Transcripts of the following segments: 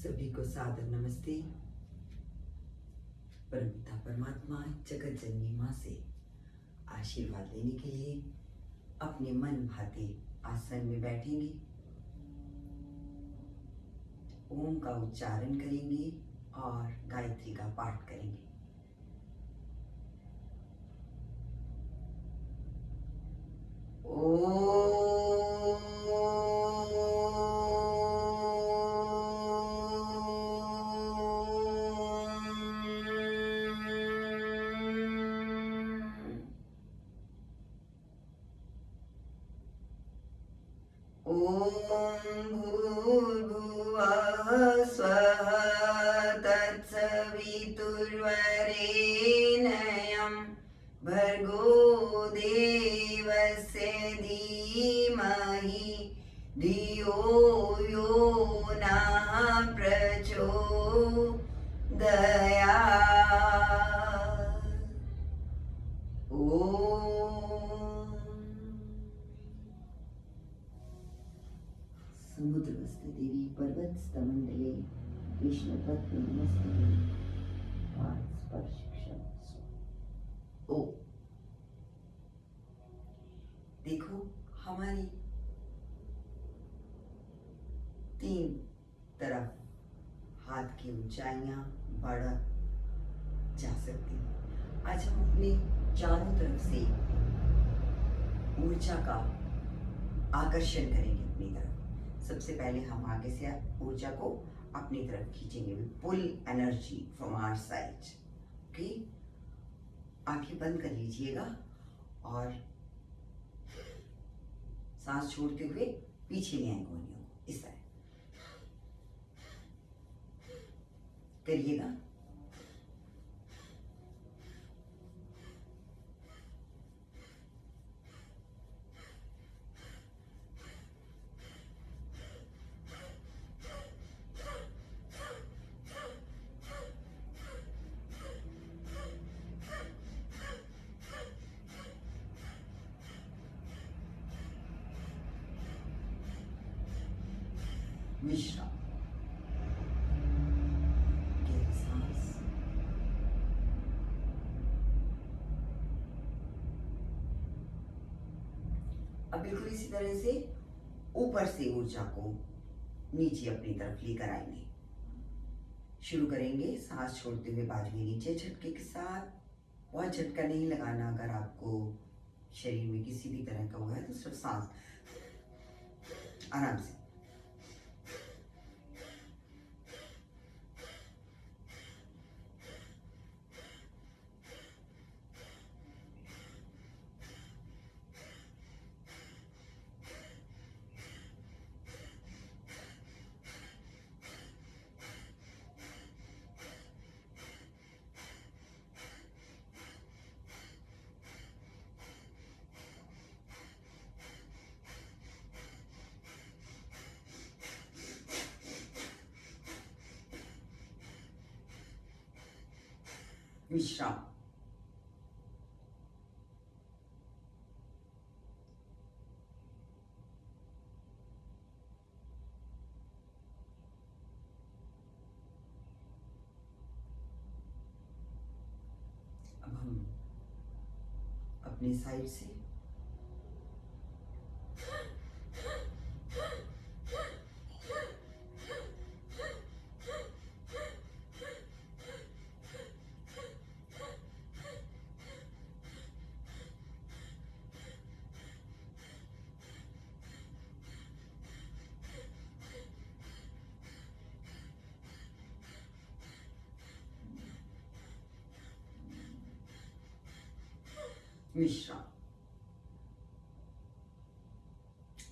सभी को सादर नमस्ते। परमपिता परमात्मा जगत जननी माँ से आशीर्वाद लेने के लिए अपने मन भाते आसन में बैठेंगे। ओम का उच्चारण करेंगे और गायत्री का पाठ करेंगे। ॐ भूर्भुवः स्वः तत्सवितुर्वरेण्यं भर्गो देवस्य धीमहि धियो यो नः प्रचोदयात्। समुद्रवस्थ देवी पर्वत स्तमंडले विष्णुपत्नी नमस्ते स्पर्श ओ। देखो हमारी तीन तरफ हाथ की ऊंचाइयां बढ़ जा सकती हैं। आज हम अपने चारों तरफ से ऊर्जा का आकर्षण करेंगे अपनी तरफ। सबसे पहले हम आगे से ऊर्जा को अपनी तरफ खींचेंगे। Pull energy from our side. Okay, आंखें बंद कर लीजिएगा और सांस छोड़ते हुए पीछे ले आएंगे उंगलियों को इस तरह करिएगा। विश्राम, गहरी सांस। अब बिल्कुल इसी तरह से ऊपर से ऊर्जा को नीचे अपनी तरफ लेकर आएंगे। शुरू करेंगे सांस छोड़ते हुए बाजू में नीचे झटके के साथ। बहुत झटका नहीं लगाना। अगर आपको शरीर में किसी भी तरह का हुआ है तो सिर्फ सांस आराम से। विश्राम। अब हम अपनी साइड से विश्राम।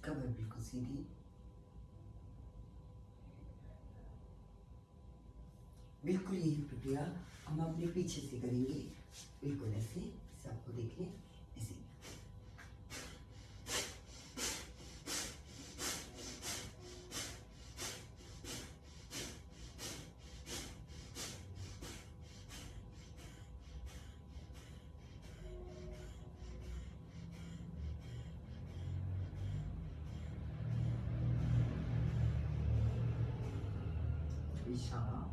कमर बिल्कुल सीधी। बिल्कुल यही प्रक्रिया हम अपने पीछे से करेंगे। बिल्कुल ऐसे सबको देखिए ऐसे। पेशाब।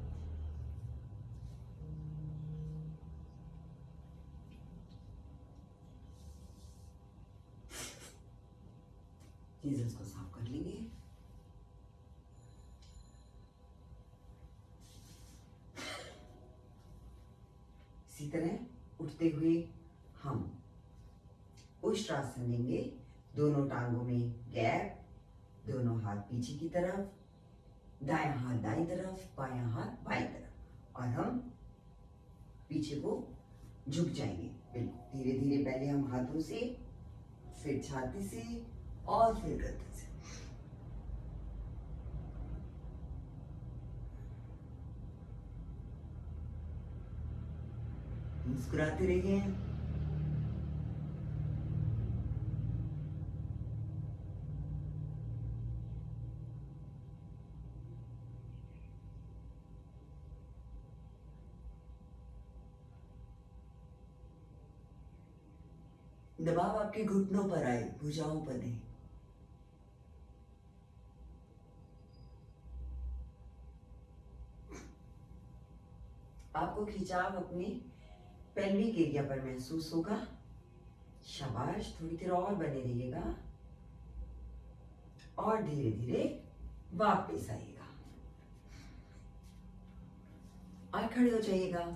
को साफ कर लेंगे। इसी तरह उठते हुए हम उष्ट्रासन लेंगे। दोनों टांगों में गैप, दोनों हाथ पीछे की तरफ, दायां हाथ दाईं तरफ, बायां हाथ बाईं तरफ, और हम पीछे को झुक जाएंगे। बिल्कुल धीरे धीरे, पहले हम हाथों से, फिर छाती से और फिर गर्दन से। मुस्कुराते रहिए। दबाव आपके घुटनों पर आए, भुजाओं पर नहीं। आपको खिंचाव अपने पेल्विक एरिया पर महसूस होगा। शाबाश, थोड़ी देर और बने रहिएगा और धीरे धीरे वापस आइएगा और खड़े हो जाइएगा।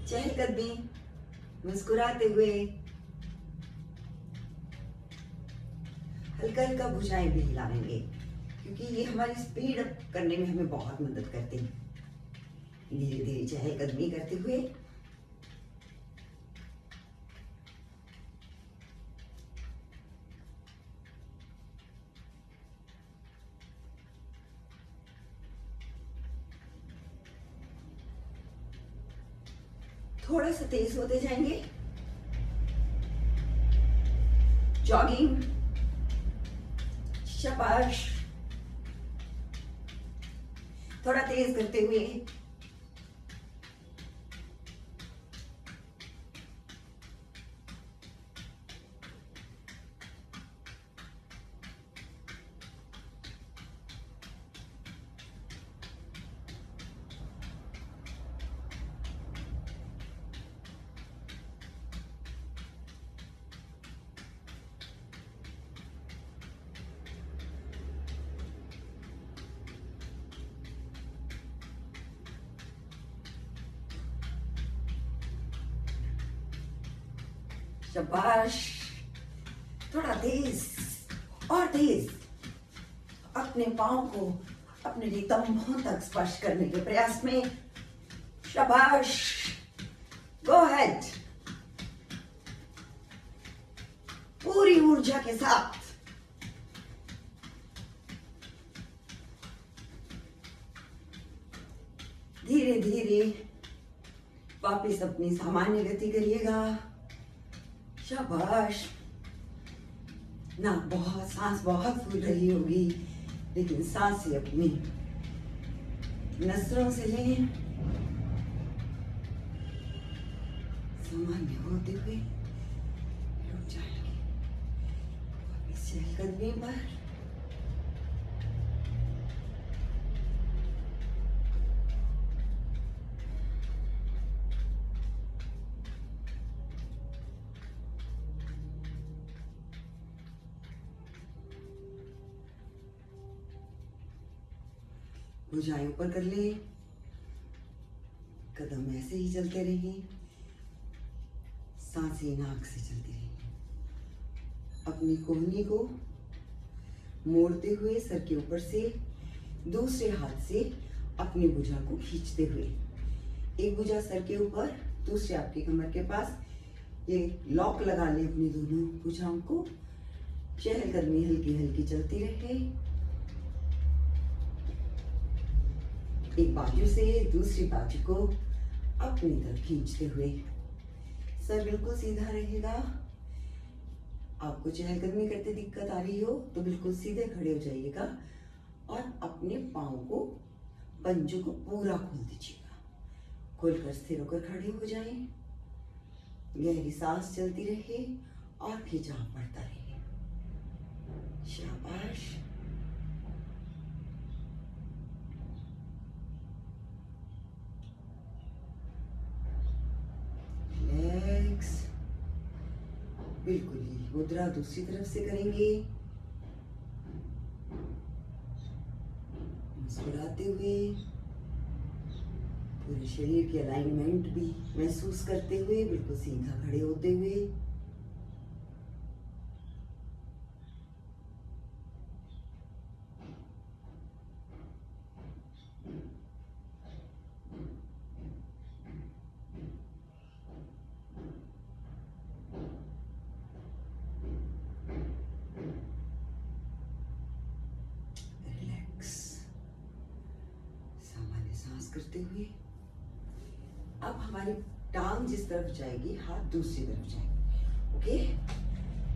चहलकदमी, मुस्कुराते हुए, हल्का हल्का भुजाएं भी हिलाएंगे, क्योंकि ये हमारी स्पीड अप करने में हमें बहुत मदद करते हैं। धीरे धीरे चहलकदमी करते हुए थोड़ा सा तेज होते जाएंगे। जॉगिंग, शाबाश, थोड़ा तेज करते हुए। शाबाश, थोड़ा तेज और तेज। अपने पांव को अपने नितंबों तक स्पर्श करने के प्रयास में। शाबाश, गो अहेड, पूरी ऊर्जा के साथ। धीरे धीरे वापस अपनी सामान्य गति करिएगा। शाबाश, सांस बहुत फूल रही होगी, लेकिन सांसें अपनी नसों से लें। सामान्य होते हुए रुक जाएंगे वापस चहलकदमी पर। भुजाएं ऊपर कर ले, कदम ऐसे ही चलते रहें, सांसें नाक से चलती रहें। अपनी कोहनी को मोड़ते हुए सर के ऊपर से दूसरे हाथ से अपनी भुजा को खींचते हुए, एक भुजा सर के ऊपर, दूसरे आपकी कमर के पास। ये लॉक लगा ले अपनी दोनों भुजाओं को। चहलकदमी हल्की हल्की चलती रहे। एक बाजू से दूसरी बाजू को अपनी तरफ खींचते हुए। सर बिल्कुल सीधा रहेगा। आपको चहलकदमी करते दिक्कत आ रही हो तो बिल्कुल सीधे खड़े हो जाइएगा और अपने पाँव को, पंजों को पूरा खोल दीजिएगा। खोलकर स्थिर होकर खड़े हो जाएं। गहरी सांस चलती रहे और खिंचाव बढ़ता रहे। शाबाश। बिल्कुल ही मुद्रा दूसरी तरफ से करेंगे, मुस्कुराते हुए, पूरे शरीर की अलाइनमेंट भी महसूस करते हुए, बिल्कुल सीधा खड़े होते हुए। करते हुए अब हमारी टांग जिस तरफ जाएगी हाथ दूसरी तरफ जाएंगे। Okay,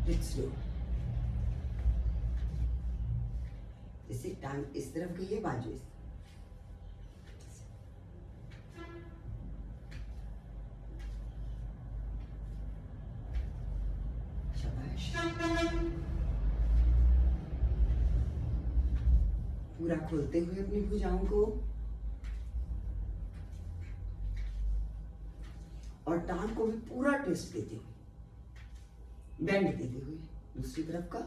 let's do. जैसे टांग इस तरफ गई है, बाजू इस शाबाश। पूरा खोलते हुए अपनी भुजाओं को और टांग को भी पूरा ट्विस्ट देते हुए, बेंड देते हुए दूसरी तरफ का।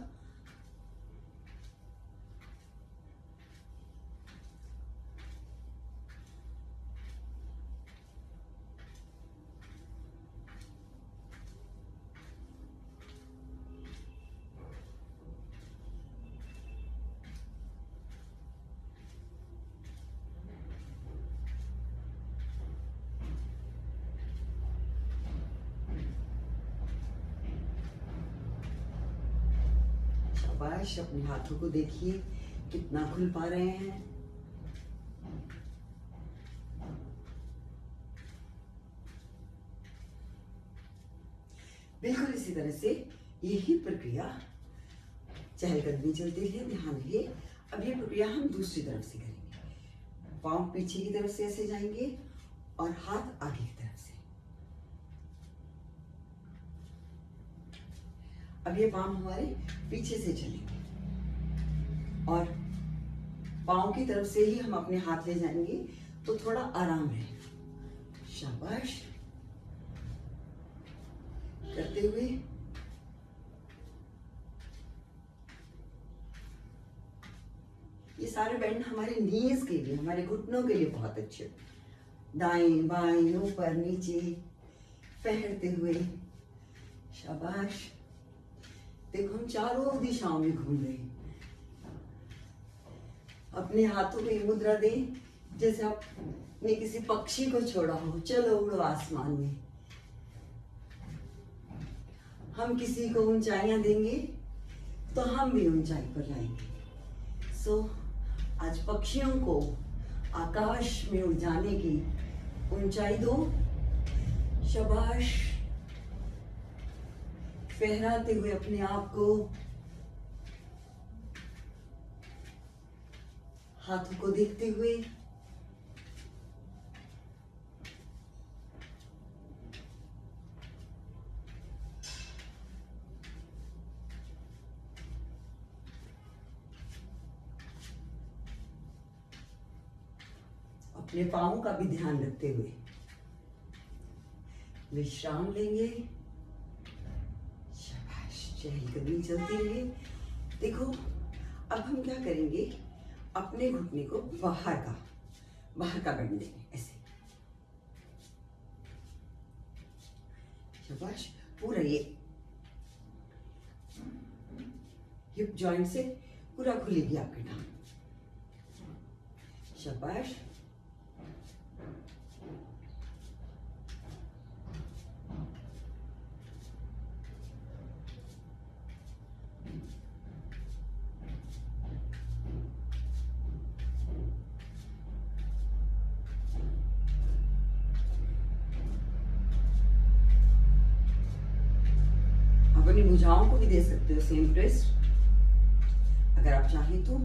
शाबाश। अपने हाथों को देखिए कितना खुल पा रहे हैं। बिल्कुल इसी तरह से यही प्रक्रिया चहलकदमी चलती है, ध्यान रहिए। अब ये प्रक्रिया हम दूसरी तरफ से करेंगे। पांव पीछे की तरफ से ऐसे जाएंगे और हाथ आगे की तरफ से। अब ये पांव हमारे पीछे से चलेंगे और पांव की तरफ से ही हम अपने हाथ ले जाएंगे तो थोड़ा आराम रहेगा। शाबाश। करते हुए ये सारे बैंड हमारे नीज के लिए, हमारे घुटनों के लिए बहुत अच्छे। दाएं बाएं, ऊपर नीचे पहनते हुए। शाबाश। देखो हम चारों दिशाओं में घूम रहे हैं। अपने हाथों में मुद्रा दें जैसे आपने किसी पक्षी को छोड़ा हो। चलो उड़ो आसमान में। हम किसी को ऊंचाइयां देंगे तो हम भी ऊंचाई पर जाएंगे। सो आज पक्षियों को आकाश में उड़ जाने की ऊंचाई दो। शाबाश। फहराते हुए अपने आप को, हाथों को देखते हुए। अपने पांवों का भी ध्यान रखते हुए विश्राम लेंगे। शाबाश। चहलकदमी चलती रहे। देखो अब हम क्या करेंगे, अपने घुटने को बाहर का बेंड देंगे ऐसे। शाबाश। पूरा ये हिप जॉइंट से पूरा खुलेगी आपकी टांग। शाबाश। अपनी भुजाओं को भी दे सकते हो सेम ट्विस्ट अगर आप चाहें तो।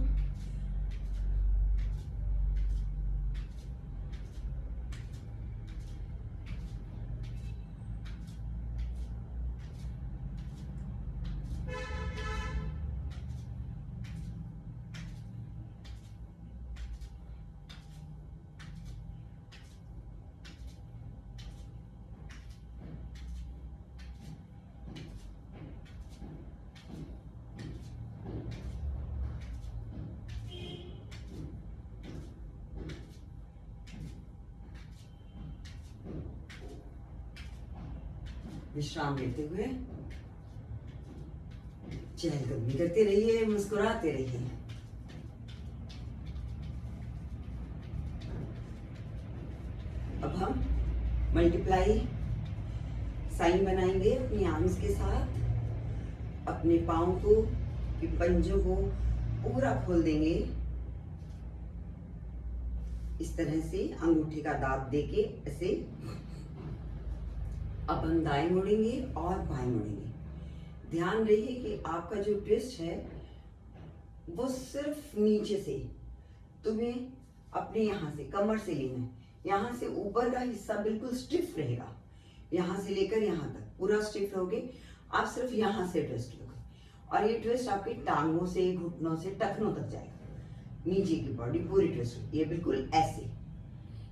विश्राम लेते हुए चहलकदमी करते रहिए, मुस्कुराते रहिए। अब हम मल्टीप्लाई साइन बनाएंगे अपनी आर्म्स के साथ। अपने पाँव को, पंजों को पूरा खोल देंगे। इस तरह से अंगूठे का दाब देके ऐसे। अब हम दाएं मुड़ेंगे और बाएं मुड़ेंगे। ध्यान रहिए कि आपका जो ट्विस्ट है वो सिर्फ नीचे से, तुम्हें अपने यहाँ से कमर से लेना है। यहाँ से ऊपर का हिस्सा बिल्कुल स्टिफ रहेगा, यहाँ से लेकर यहाँ तक पूरा स्टिफ रहोगे। आप सिर्फ यहाँ से ट्विस्ट लोगे और ये ट्विस्ट आपकी टांगों से, घुटनों से, टखनों तक जाएगा। नीचे की बॉडी पूरी ट्विस्ट, ये बिल्कुल ऐसे,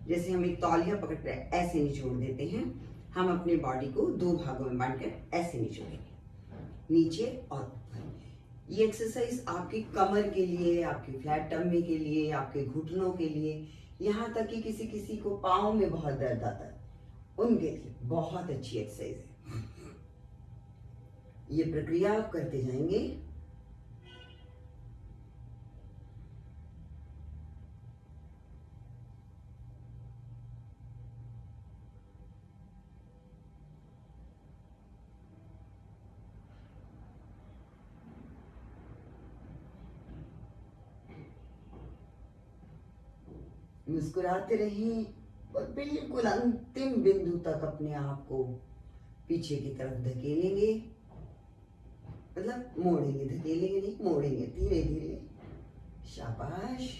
जैसे हम एक तौलिया पकड़ते हैं ऐसे निचोड़ देते हैं। हम अपनी बॉडी को दो भागों में बांटकर ऐसे निचोड़ेंगे, नीचे और ऊपर। ये एक्सरसाइज आपकी कमर के लिए, आपकी फ्लैट टमी के लिए, आपके घुटनों के लिए, यहाँ तक कि किसी किसी को पाँव में बहुत दर्द आता है उनके लिए बहुत अच्छी एक्सरसाइज है। ये प्रक्रिया आप करते जाएंगे। मुस्कुराते रहिए और बिल्कुल अंतिम बिंदु तक अपने आप को पीछे की तरफ धकेलेंगे, मतलब मोड़ेंगे, धकेलेंगे नहीं, मोड़ेंगे धीरे धीरे। शाबाश।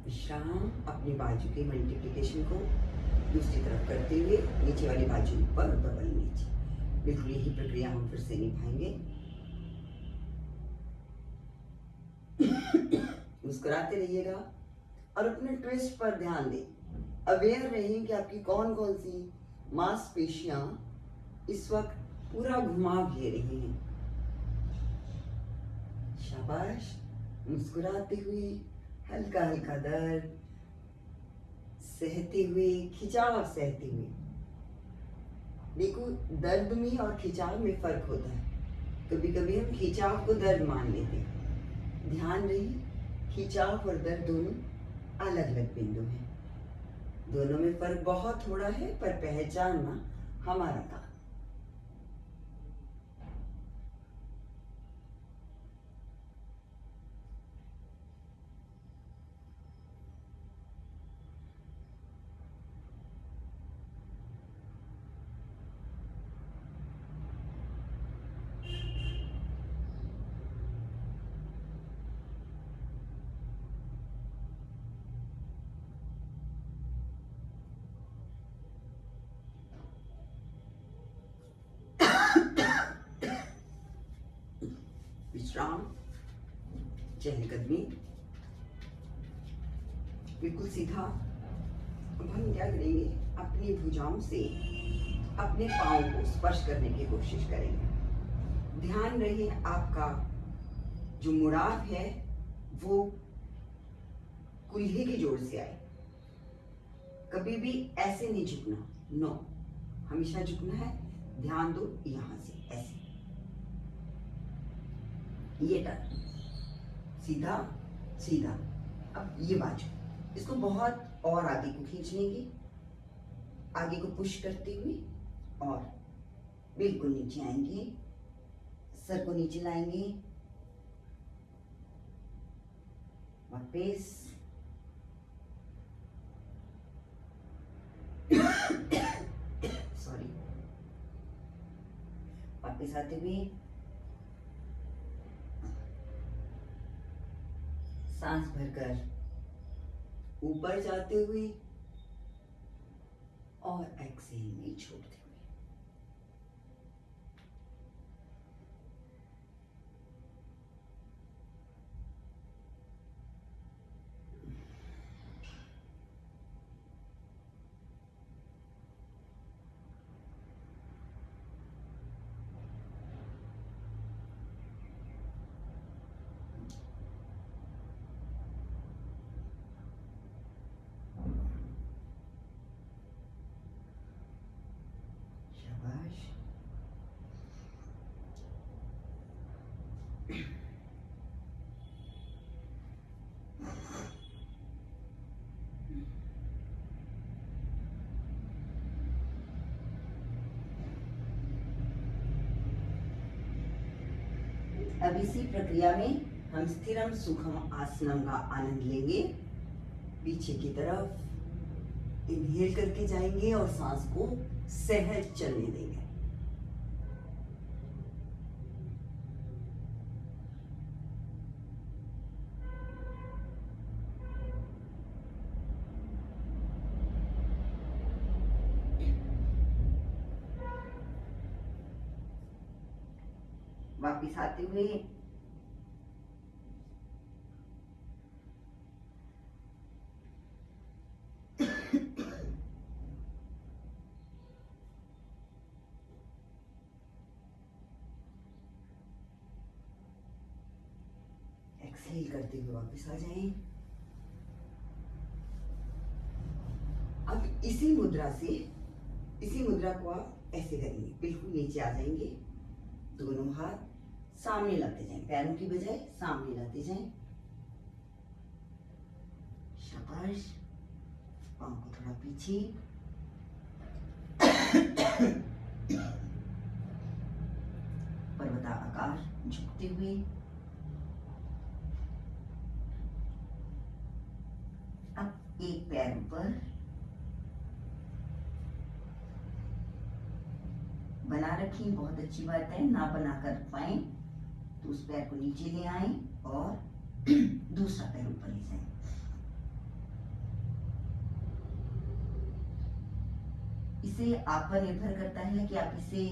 विश्राम। अपनी बाजू के मल्टीप्लिकेशन को दूसरी तरफ करते हुए नीचे वाली बाजू पर, डबल नीचे। बिल्कुल यही प्रक्रिया हम फिर से निभाएंगे। मुस्कुराते रहिएगा और अपने ट्विस्ट पर ध्यान दें। अवेयर रहिए कि आपकी कौन कौन सी मांसपेशियां इस वक्त पूरा घुमाव ले रही हैं। शाबाश। मुस्कुराते हुए, हल्का हल्का दर्द सहते हुए, खिंचाव सहते हुए। देखो, दर्द में और खिंचाव में फर्क होता है। कभी कभी हम खिंचाव को दर्द मान लेते हैं। ध्यान रही, खिंचाव और दर्द दोनों अलग अलग बिंदु हैं। दोनों में फर्क बहुत थोड़ा है, पर पहचानना हमारा काम। विश्राम, चहलकदमी, बिल्कुल सीधा। अब हम क्या करेंगे, अपनी भुजाओं से अपने पाँव को स्पर्श करने की कोशिश करेंगे। ध्यान रहे आपका जो मुड़ाव है वो कुल्हे की जोड़ से आए। कभी भी ऐसे नहीं झुकना, नो, हमेशा झुकना है। ध्यान दो यहां से ऐसे, ये टर्न, सीधा सीधा। अब ये बाजू, इसको बहुत और आगे को खींचने की, आगे को पुश करते हुए और बिल्कुल नीचे आएंगे, सर को नीचे लाएंगे, वापस। सॉरी। वापस आते हुए सांस भरकर ऊपर जाते हुए और एक्सेल में छोड़ते हुए। शाबाश। अब इसी प्रक्रिया में हम स्थिरम सुखम आसनम का आनंद लेंगे। पीछे की तरफ इनहेल करके जाएंगे और सांस को सहज चलने देंगे। वापिस आते हुए एक्सहेल करते हुए वापस आ जाएं। अब इसी मुद्रा को आप ऐसे करेंगे, बिल्कुल नीचे आ जाएंगे, दोनों हाथ सामने लाते जाएं, पैरों की बजाय सामने लाते जाएं। शाबाश। पांव को थोड़ा पीछे, पर्वताकार झुकते हुए। अब एक पैर ऊपर बना रखें, बहुत अच्छी बात है। ना बना कर पाए तो उस पैर को नीचे ले आए और दूसरा पैर ऊपर ले जाएं। इसे आप पर निर्भर करता है कि आप इसे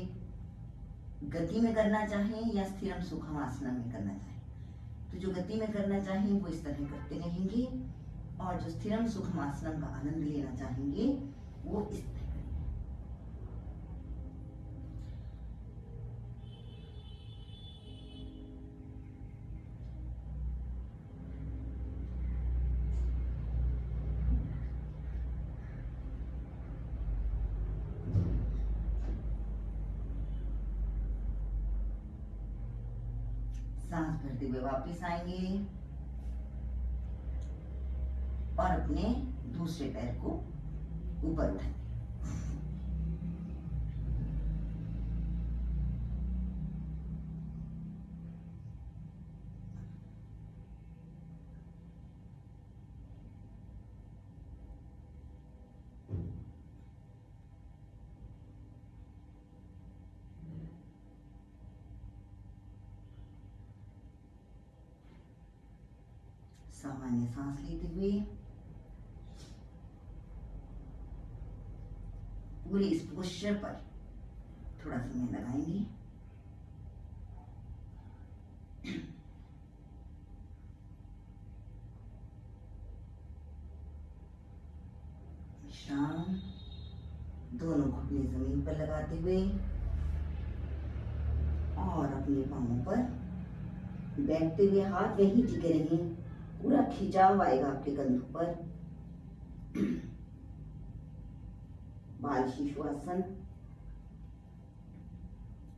गति में करना चाहें या स्थिरम सुखम आसनम में करना चाहें। तो जो गति में करना चाहें वो इस तरह करते रहेंगे, और जो स्थिरम सुखम आसनम का आनंद लेना चाहेंगे वो इस तरह। सांस भरते हुए वापस आएंगे और अपने दूसरे पैर को ऊपर उठाएंगे। सामान्य सांस लेते हुए पूरे इस पोस्चर पर थोड़ा समय लगाएंगे। शाम, दोनों घुटने जमीन पर लगाते हुए और अपने पांवों पर बैठते हुए हाथ वहीं टिके रहें। पूरा खिंचाव आएगा आपके कंधों पर। बाल शिशु आसन,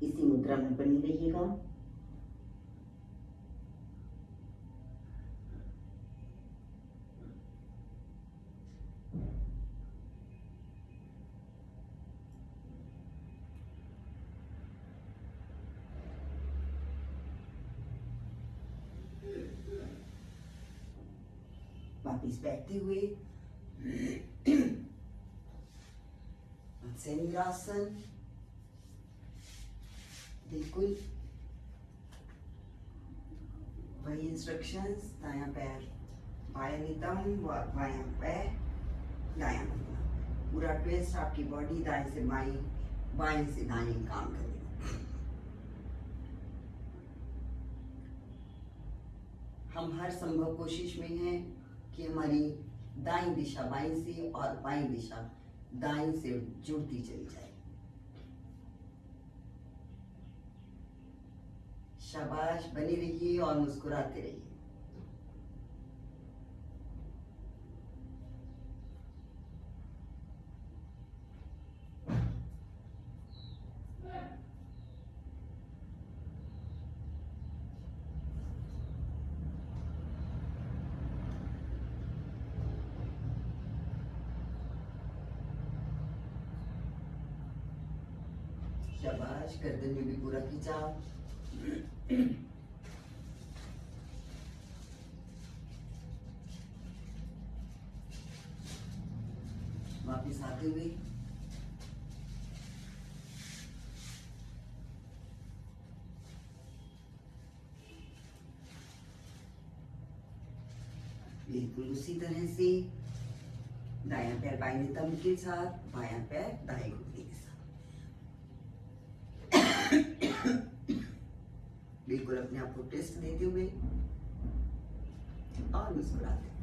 इसी मुद्रा में बनी रहिएगा। वापिस बैठते हुए मत्स्येंद्रासन, बिल्कुल वही इंस्ट्रक्शंस, दायां पैर बायां नितंब और बायां पैर दायां घुटना, पूरा ट्विस्ट आपकी बॉडी दाएं से बाएं, बाएं से दाएं काम करेगी। हम हर संभव कोशिश में हैं कि हमारी दाईं दिशा बाईं से और बाईं दिशा दाईं से जुड़ती चली जाए। शाबाश, बनी रहिए और मुस्कुराते रहिए। शाबाश, गर्दन में भी पूरा खिंचाव। वापिस आते हुए बिल्कुल उसी तरह से दायां पैर बाएं नितंब के साथ, बायां पैर दाएं घुटने के साथ। बिल्कुल अपने आप को टेस्ट देते हुए और मुस्कुराते।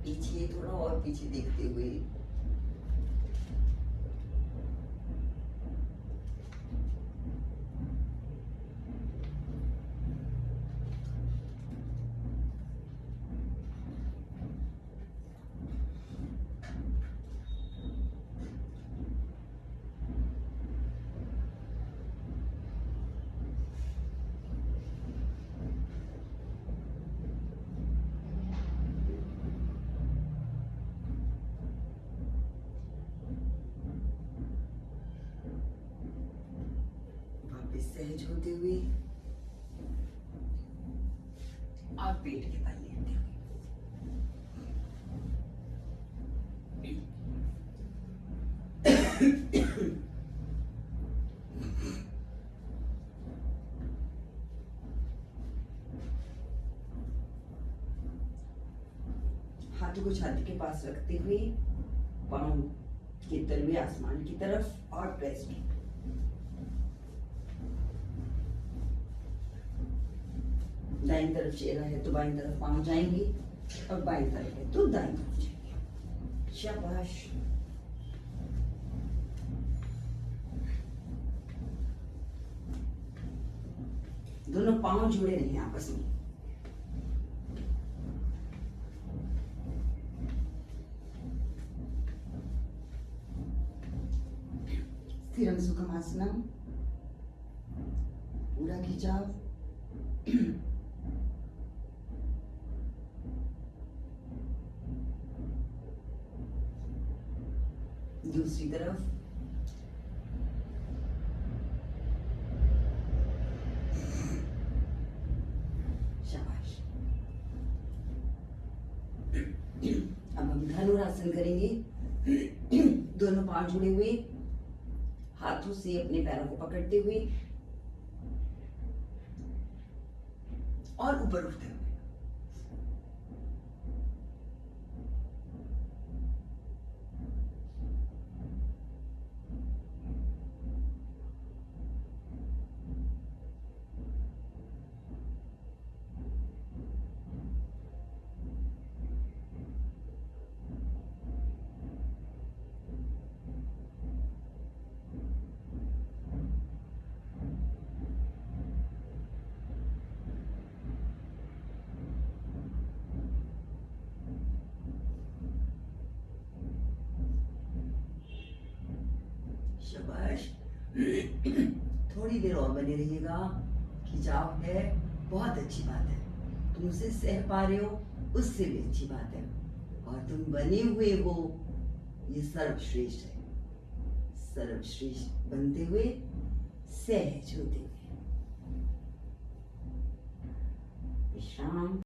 पीछे थोड़ा और पीछे देखते हुए सहज होते हुए और पेट के बल लेते हुए। हाथों को छाती के पास रखते हुए पांव के तलवे आसमान की तरफ और प्रेस की। दाईं तरफ चेहरा है तो बाईं तरफ पांव जाएंगे और बाईं तरफ है तो दाईं तरफ जाएंगे। शाबाश। दोनों पांव जुड़े रहे आपस में। स्थिरम सुखम आसनम, पूरा खिंचाव। दूसरी तरफ शाबाश। अब हम धनुरासन करेंगे। दोनों पांव जुड़े हुए, हाथों से अपने पैरों को पकड़ते हुए और ऊपर उठते हुए। शाबाश। थोड़ी देर और बने रहिएगा। खिंचाव है, बहुत अच्छी बात है। तुम उसे सह पा रहे हो, उससे भी अच्छी बात है। और तुम बने हुए हो, ये सर्वश्रेष्ठ है। सर्वश्रेष्ठ बनते हुए, सहज होते हुए। विश्राम।